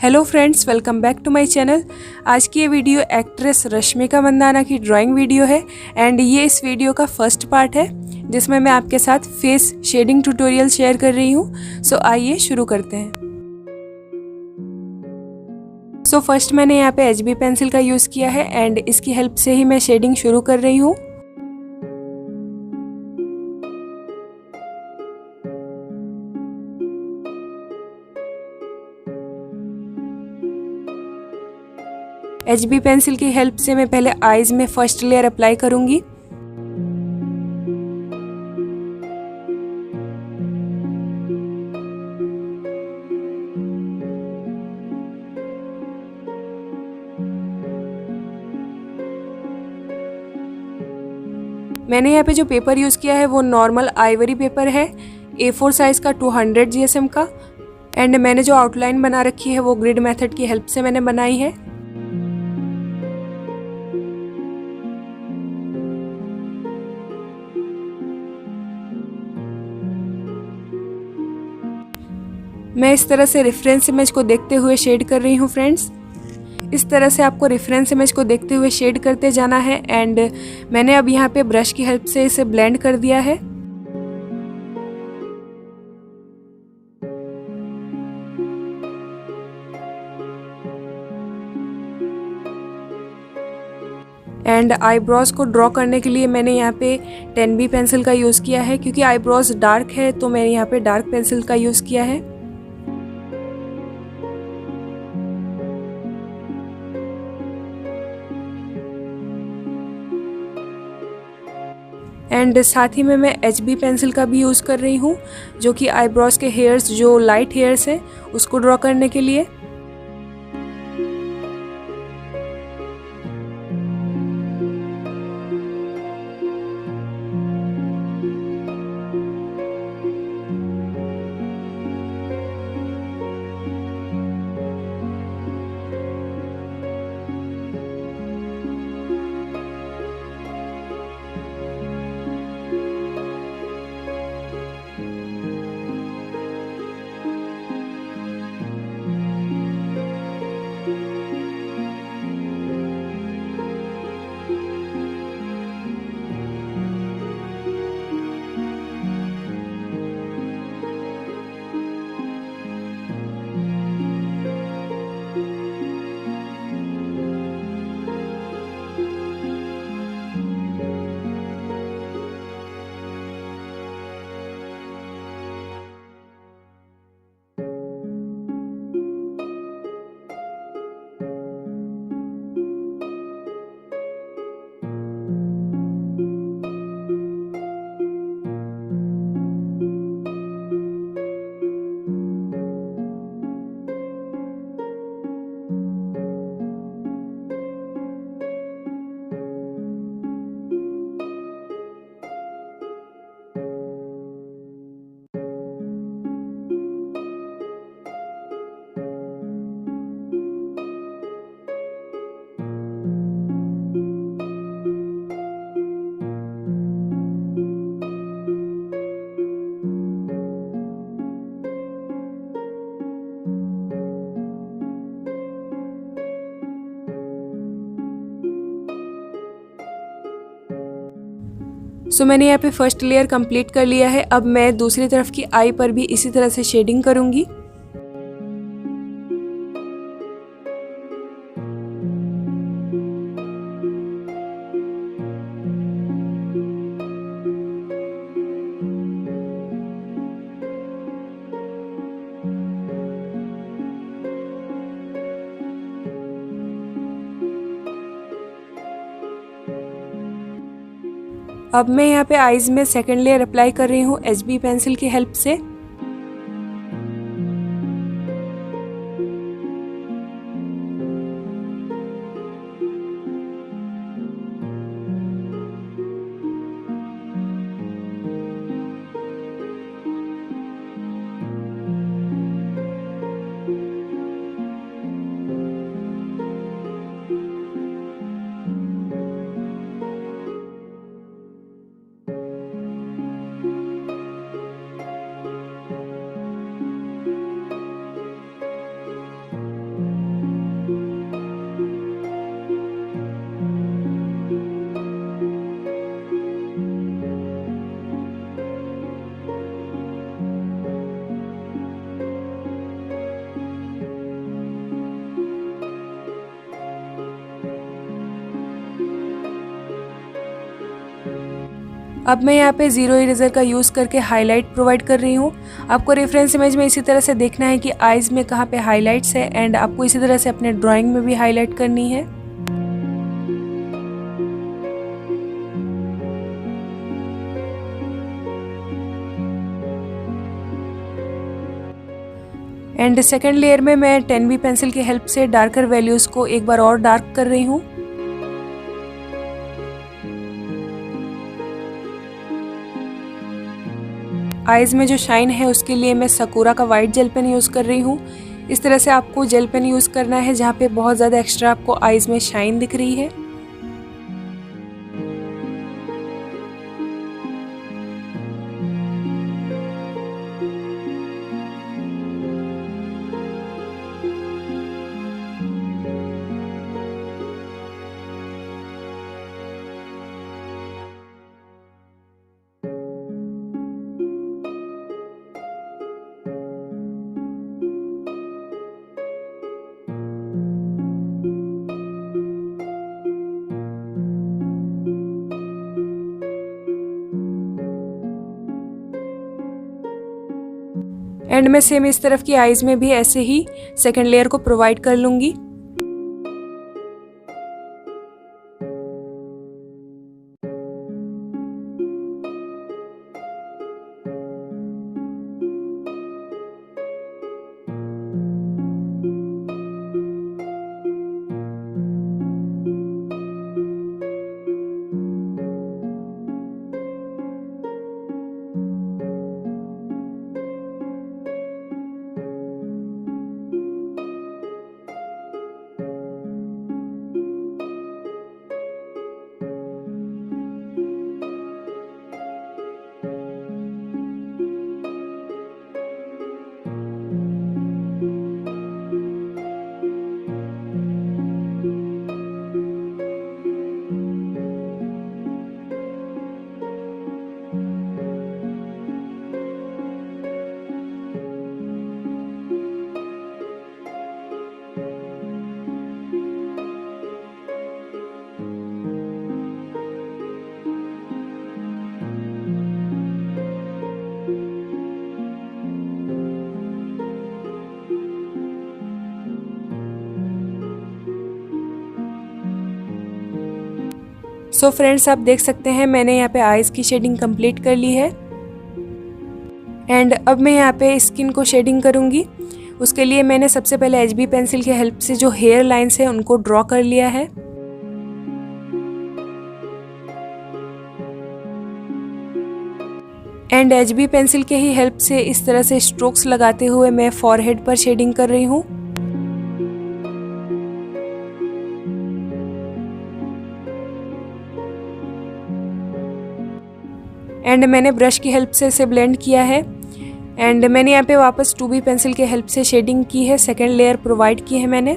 Hello friends, welcome back to my channel. आज की ये वीडियो एक्ट्रेस रश्मिका मंदाना की ड्राइंग वीडियो है एंड ये इस वीडियो का फर्स्ट पार्ट है जिसमें मैं आपके साथ फेस शेडिंग ट्यूटोरियल शेयर कर रही हूँ। सो आइए शुरू करते हैं। सो फर्स्ट मैंने यहाँ पे HB पेंसिल का यूज़ किया है एंड इसकी हेल्प से ही मैं शेडिंग शुरू कर रही हूँ। HB पेंसिल की हेल्प से मैं पहले आईज में फर्स्ट लेयर अप्लाई करूंगी। मैंने यहाँ पे जो पेपर यूज़ किया है वो नॉर्मल आइवरी पेपर है, A4 साइज़ का 200 GSM का। एंड मैंने जो आउटलाइन बना रखी है वो ग्रिड मेथड की हेल्प से मैंने बनाई है। मैं इस तरह से रेफरेंस इमेज को देखते हुए शेड कर रही हूँ फ्रेंड्स। इस तरह से आपको रेफरेंस इमेज को देखते हुए शेड करते जाना है एंड मैंने अब यहाँ पे ब्रश की हेल्प से इसे ब्लेंड कर दिया है। एंड आईब्रोज को ड्रॉ करने के लिए मैंने यहाँ पे 10B पेंसिल का यूज़ किया है क्योंकि आईब्रोज डार्क है तो मैंने यहाँ पे डार्क पेंसिल का यूज़ किया है। एंड साथ ही में मैं HB पेंसिल का भी यूज़ कर रही हूँ जो कि आईब्रोज के हेयर्स जो लाइट हेयर्स हैं उसको ड्रॉ करने के लिए। सो मैंने यहाँ पे फर्स्ट लेयर कंप्लीट कर लिया है। अब मैं दूसरी तरफ की आई पर भी इसी तरह से शेडिंग करूँगी। अब मैं यहाँ पे आईज में सेकेंड लेयर अप्लाई कर रही हूँ HB पेंसिल की हेल्प से। अब मैं यहाँ पे ज़ीरो इरेज़र का यूज़ करके हाईलाइट प्रोवाइड कर रही हूँ। आपको रेफरेंस इमेज में इसी तरह से देखना है कि आइज़ में कहाँ पे हाईलाइट्स है, एंड आपको इसी तरह से अपने ड्राइंग में भी हाईलाइट करनी है। एंड सेकेंड लेयर में मैं 10B पेंसिल की हेल्प से डार्कर वैल्यूज़ को एक बार और डार्क कर रही हूँ। आइज़ में जो शाइन है उसके लिए मैं सकुरा का वाइट जेल पेन यूज़ कर रही हूँ। इस तरह से आपको जेल पेन यूज़ करना है जहाँ पे बहुत ज़्यादा एक्स्ट्रा आपको आइज़ में शाइन दिख रही है। एंड मैं सेम इस तरफ की आइज़ में भी ऐसे ही सेकेंड लेयर को प्रोवाइड कर लूँगी। सो फ्रेंड्स, आप देख सकते हैं मैंने यहाँ पे आइज़ की शेडिंग कंप्लीट कर ली है। एंड अब मैं यहाँ पे स्किन को शेडिंग करूँगी। उसके लिए मैंने सबसे पहले HB पेंसिल की हेल्प से जो हेयर लाइंस है उनको ड्रॉ कर लिया है। एंड HB पेंसिल के ही हेल्प से इस तरह से स्ट्रोक्स लगाते हुए मैं फॉरहेड पर शेडिंग कर रही हूँ। एंड मैंने ब्रश की हेल्प से इसे ब्लेंड किया है। एंड मैंने यहाँ पे वापस 2B पेंसिल के हेल्प से शेडिंग की है, सेकेंड लेयर प्रोवाइड की है मैंने।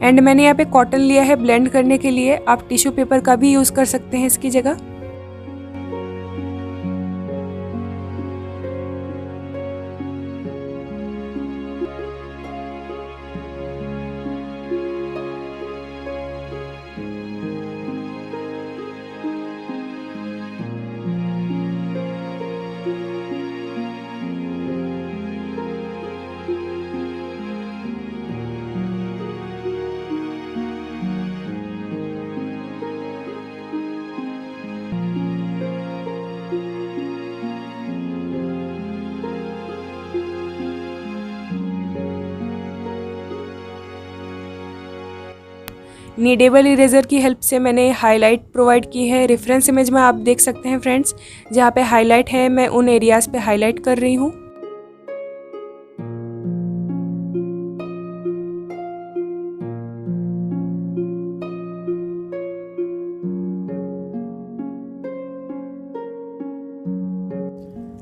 एंड मैंने यहाँ पे कॉटन लिया है ब्लेंड करने के लिए, आप टिश्यू पेपर का भी यूज़ कर सकते हैं इसकी जगह। नीडेबल इरेजर की हेल्प से मैंने हाईलाइट प्रोवाइड की है। रेफरेंस इमेज में आप देख सकते हैं फ्रेंड्स, जहाँ पे हाईलाइट है मैं उन एरियाज़ पे हाईलाइट कर रही हूँ।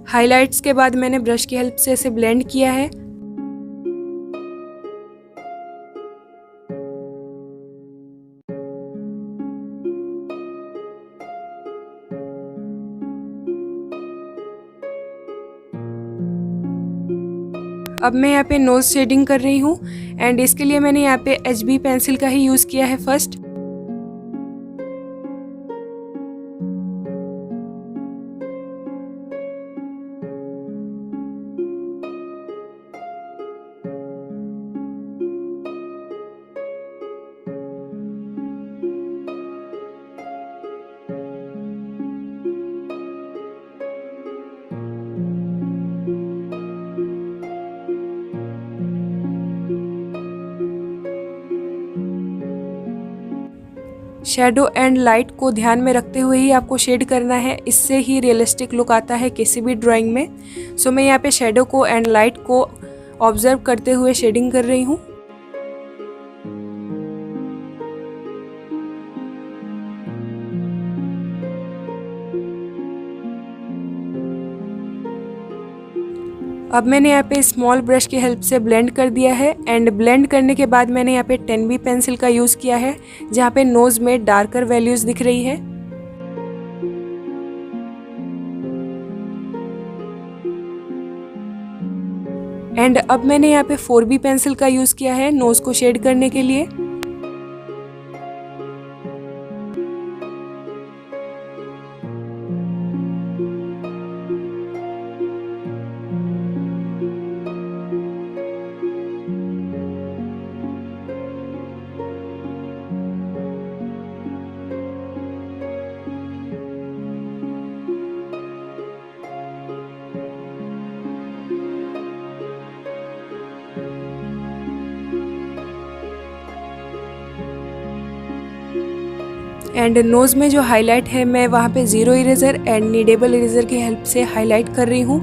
हाइलाइट्स के बाद मैंने ब्रश की हेल्प से इसे ब्लेंड किया है। अब मैं यहाँ पे नोज़ शेडिंग कर रही हूँ एंड इसके लिए मैंने यहाँ पे HB पेंसिल का ही यूज़ किया है फर्स्ट। शेडो एंड लाइट को ध्यान में रखते हुए ही आपको शेड करना है, इससे ही रियलिस्टिक लुक आता है किसी भी ड्राइंग में। सो मैं यहाँ पे शेडो को एंड लाइट को ऑब्जर्व करते हुए शेडिंग कर रही हूँ। अब मैंने यहाँ पे स्मॉल ब्रश की हेल्प से ब्लेंड कर दिया है एंड ब्लेंड करने के बाद मैंने यहाँ पे 10B पेंसिल का यूज़ किया है, जहाँ पे नोज़ में डार्कर वैल्यूज़ दिख रही है। एंड अब मैंने यहाँ पे 4B पेंसिल का यूज़ किया है नोज़ को शेड करने के लिए। एंड नोज़ में जो हाईलाइट है मैं वहाँ पे zero eraser and needable eraser की हेल्प से हाईलाइट कर रही हूँ।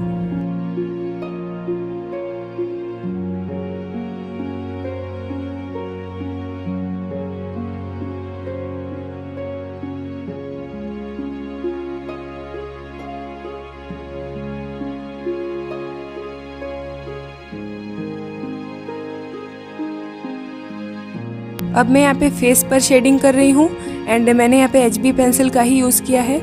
अब मैं यहाँ पे फेस पर शेडिंग कर रही हूँ एंड मैंने यहाँ पे HB पेंसिल का ही यूज़ किया है।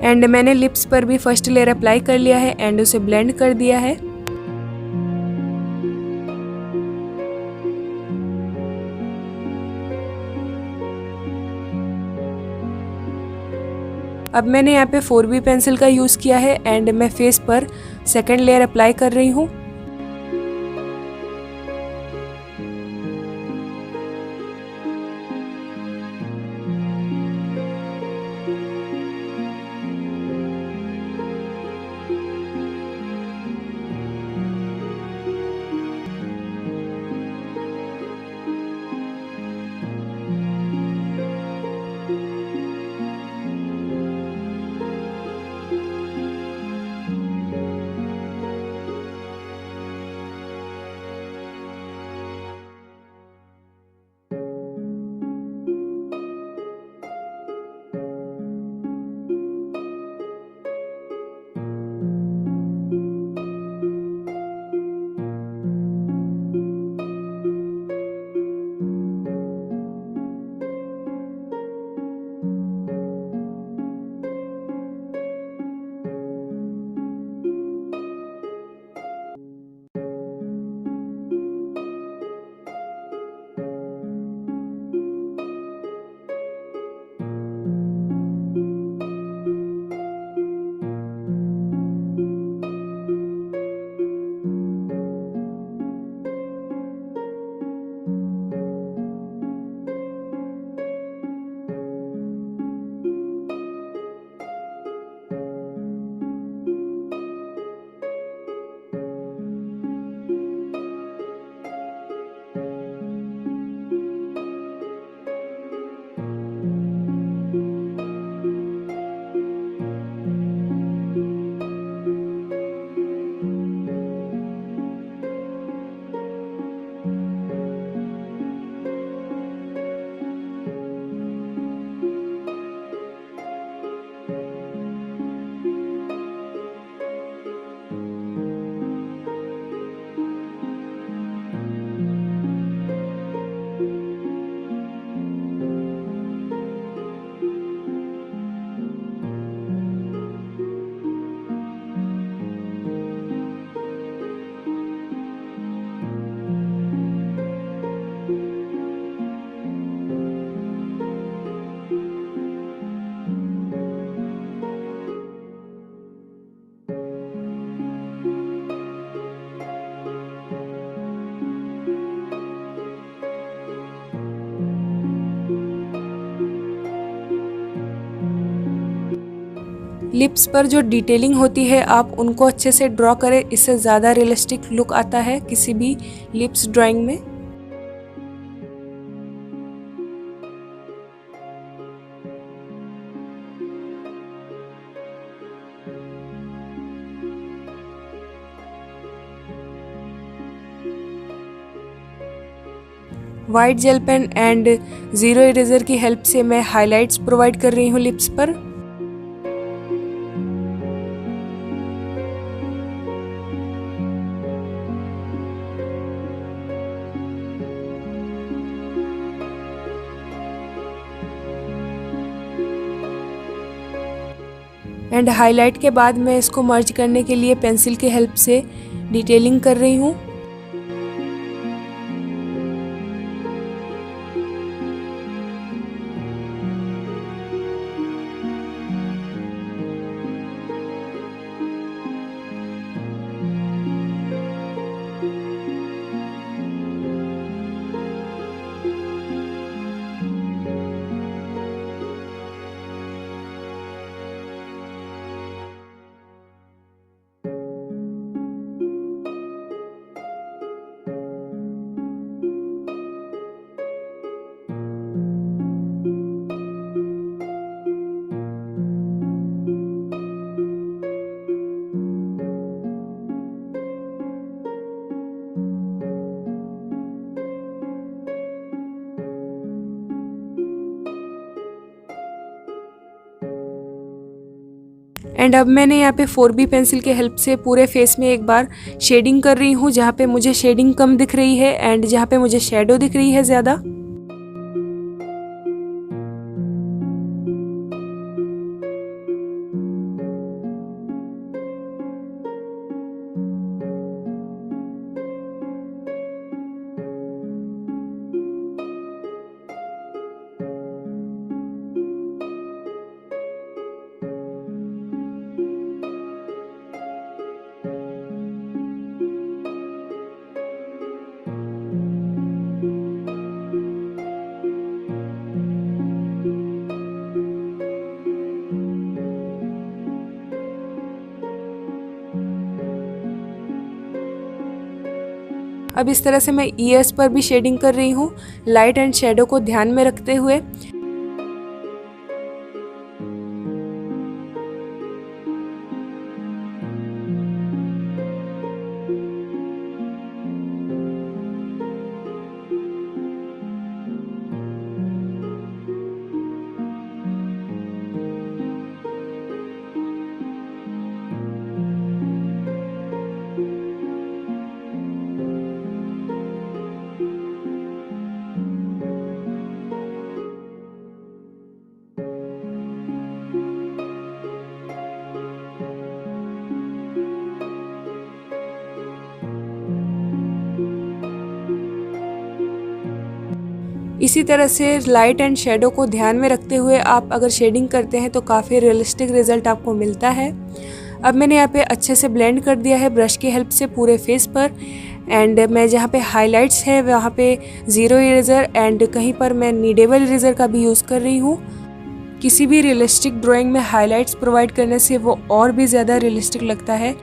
एंड मैंने लिप्स पर भी फर्स्ट लेयर अप्लाई कर लिया है एंड उसे ब्लेंड कर दिया है। अब मैंने यहाँ पे 4B पेंसिल का यूज़ किया है एंड मैं फेस पर सेकेंड लेयर अप्लाई कर रही हूँ। लिप्स पर जो डिटेलिंग होती है आप उनको अच्छे से ड्रॉ करें, इससे ज़्यादा रियलिस्टिक लुक आता है किसी भी लिप्स ड्राइंग में। White gel pen and zero eraser की हेल्प से मैं हाइलाइट्स प्रोवाइड कर रही हूँ लिप्स पर। एंड हाईलाइट के बाद मैं इसको मर्ज करने के लिए पेंसिल की हेल्प से डिटेलिंग कर रही हूँ। एंड अब मैंने यहाँ पे 4B पेंसिल के हेल्प से पूरे फेस में एक बार शेडिंग कर रही हूँ, जहाँ पे मुझे शेडिंग कम दिख रही है एंड जहाँ पे मुझे शेडो दिख रही है ज़्यादा। अब इस तरह से मैं ईयर्स पर भी शेडिंग कर रही हूँ, लाइट एंड शेडो को ध्यान में रखते हुए। इसी तरह से लाइट एंड शेडो को ध्यान में रखते हुए आप अगर शेडिंग करते हैं तो काफ़ी रियलिस्टिक रिजल्ट आपको मिलता है। अब मैंने यहाँ पे अच्छे से ब्लेंड कर दिया है ब्रश की हेल्प से पूरे फेस पर। एंड मैं जहाँ पे हाइलाइट्स है वहाँ पे ज़ीरो इरेज़र एंड कहीं पर मैं नीडेबल इरेज़र का भी यूज़ कर रही हूँ। किसी भी रियलिस्टिक ड्राइंग में हाइलाइट्स प्रोवाइड करने से वो और भी ज़्यादा रियलिस्टिक लगता है।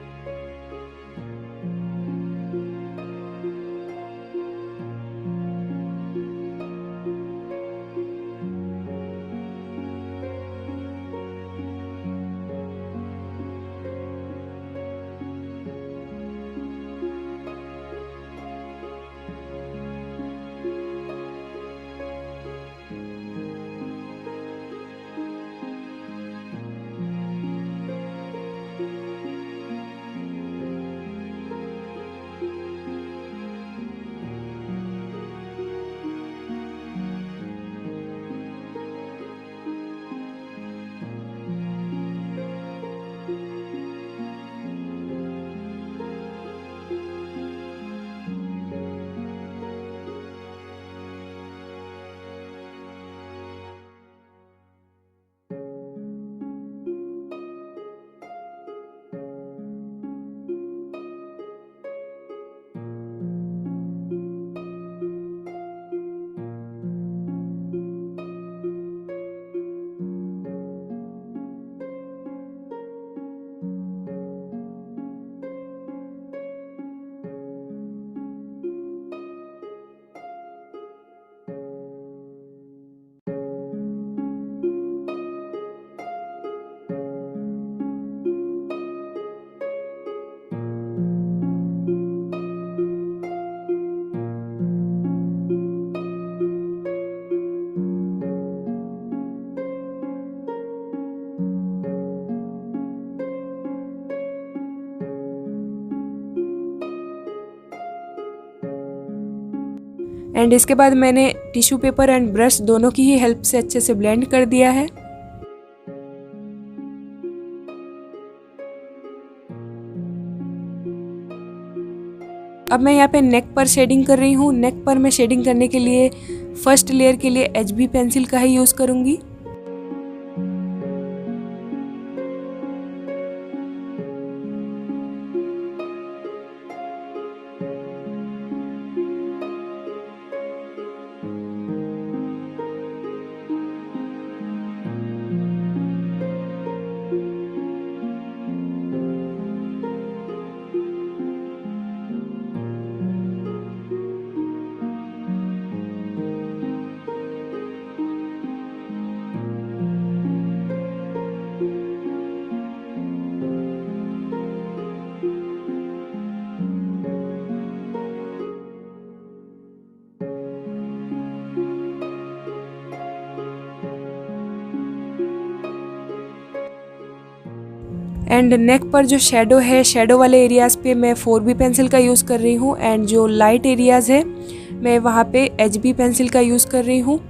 एंड इसके बाद मैंने टिश्यू पेपर एंड ब्रश दोनों की ही हेल्प से अच्छे से ब्लेंड कर दिया है। अब मैं यहाँ पे नेक पर शेडिंग कर रही हूँ। नेक पर मैं शेडिंग करने के लिए फर्स्ट लेयर के लिए HB पेंसिल का ही यूज़ करूँगी। एंड नेक पर जो शेडो है, शेडो वाले एरियाज़ पे मैं 4B पेंसिल का यूज़ कर रही हूँ एंड जो लाइट एरियाज़ है मैं वहाँ पे HB पेंसिल का यूज़ कर रही हूँ।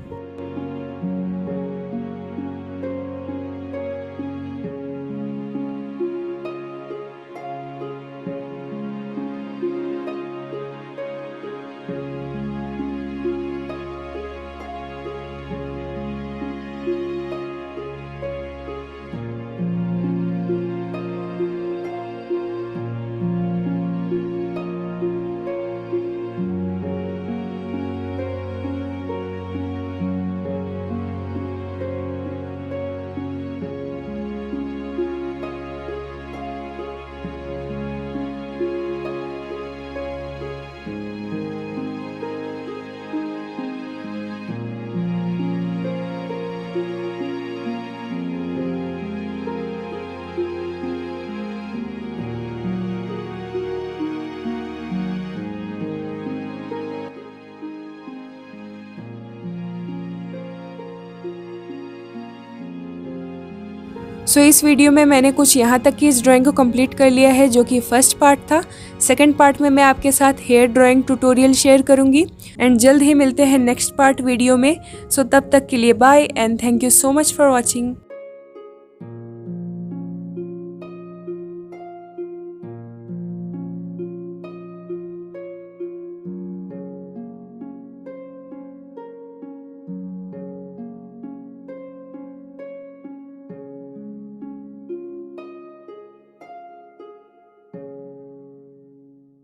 सो इस वीडियो में मैंने कुछ यहाँ तक की इस ड्राइंग को कंप्लीट कर लिया है, जो कि फर्स्ट पार्ट था। सेकंड पार्ट में मैं आपके साथ हेयर ड्राइंग ट्यूटोरियल शेयर करूँगी एंड जल्द ही मिलते हैं नेक्स्ट पार्ट वीडियो में। सो तब तक के लिए bye and thank you so much for watching.